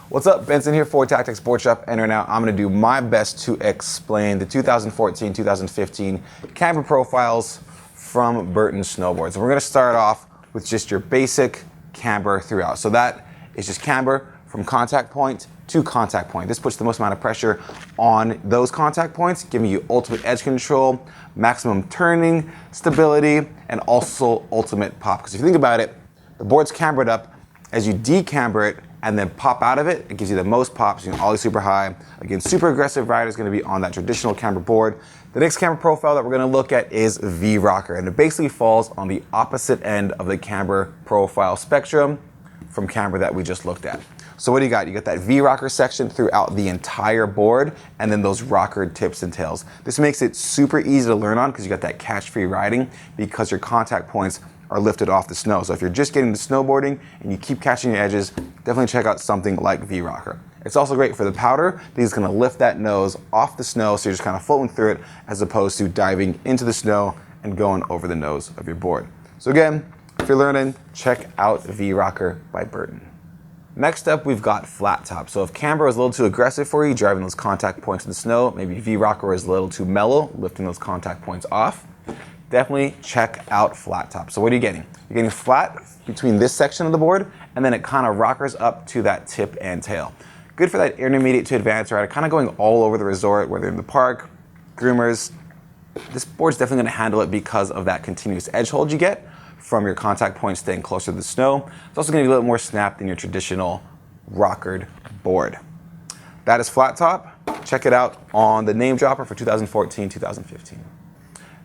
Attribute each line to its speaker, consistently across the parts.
Speaker 1: What's up, Benson here for Tactics Boardshop, and right now I'm going to do my best to explain the 2014-2015 camber profiles from Burton Snowboards. And we're going to start off with just your basic camber throughout. So that is just camber from contact point to contact point. This puts the most amount of pressure on those contact points, giving you ultimate edge control, maximum turning, stability, and also ultimate pop. Because if you think about it, the board's cambered up. As you decamber it and then pop out of it, it gives you the most pops. You can ollie super high. Again, super aggressive rider is going to be on that traditional camber board. The next camber profile that we're going to look at is V-Rocker, and it basically falls on the opposite end of the camber profile spectrum from camber that we just looked at. So what do you got? You got that V-Rocker section throughout the entire board, and then those rocker tips and tails. This makes it super easy to learn on because you got that catch-free riding because your contact points are lifted off the snow. So if you're just getting to snowboarding and you keep catching your edges, definitely check out something like V-Rocker. It's also great for the powder because it's going to lift that nose off the snow, so you're just kind of floating through it as opposed to diving into the snow and going over the nose of your board. So again, if you're learning, check out V-Rocker by Burton. Next up, we've got flat top. So if camber is a little too aggressive for you, driving those contact points in the snow, maybe V-Rocker is a little too mellow, lifting those contact points off, definitely check out flat top. So what are you getting? You're getting flat between this section of the board, and then it kind of rockers up to that tip and tail. Good for that intermediate to advanced rider, kind of going all over the resort, whether in the park, groomers. This board's definitely going to handle it because of that continuous edge hold you get from your contact point staying closer to the snow. It's also going to be a little more snap than your traditional rockered board. That is flat top. Check it out on the name dropper for 2014-2015.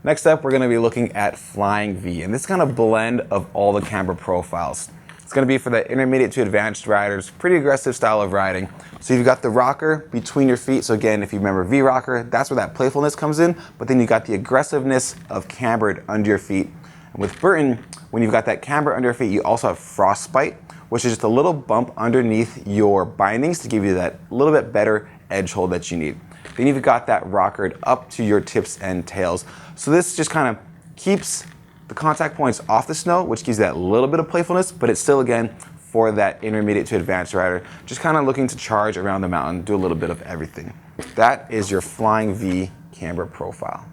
Speaker 1: Next up, we're going to be looking at Flying V, and this kind of blend of all the camber profiles. It's going to be for the intermediate to advanced riders, pretty aggressive style of riding. So you've got the rocker between your feet. So again, if you remember V-Rocker, that's where that playfulness comes in, but then you got the aggressiveness of cambered under your feet. And with Burton, when you've got that camber under your feet, you also have frostbite, which is just a little bump underneath your bindings to give you that little bit better edge hold that you need. Then you've got that rockered up to your tips and tails. So this just kind of keeps the contact points off the snow, which gives you that little bit of playfulness, but it's still, again, for that intermediate to advanced rider, just kind of looking to charge around the mountain, do a little bit of everything. That is your Flying V camber profile.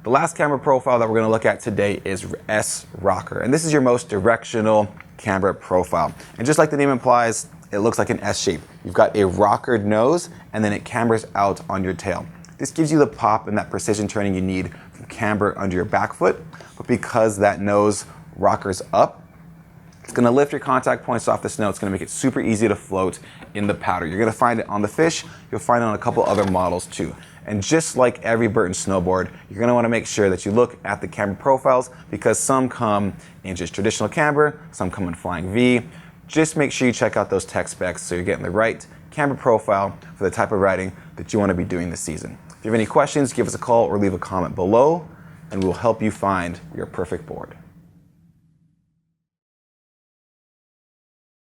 Speaker 1: The last camber profile that we're going to look at today is S-Rocker, and this is your most directional camber profile. And just like the name implies, it looks like an S shape. You've got a rockered nose, and then it cambers out on your tail. This gives you the pop and that precision turning you need from camber under your back foot, but because that nose rockers up, it's going to lift your contact points off the snow. It's going to make it super easy to float in the powder. You're going to find it on the fish. You'll find it on a couple other models too. And just like every Burton snowboard, you're going to want to make sure that you look at the camber profiles because some come in just traditional camber, some come in Flying V. Just make sure you check out those tech specs so you're getting the right camber profile for the type of riding that you want to be doing this season. If you have any questions, give us a call or leave a comment below, and we'll help you find your perfect board.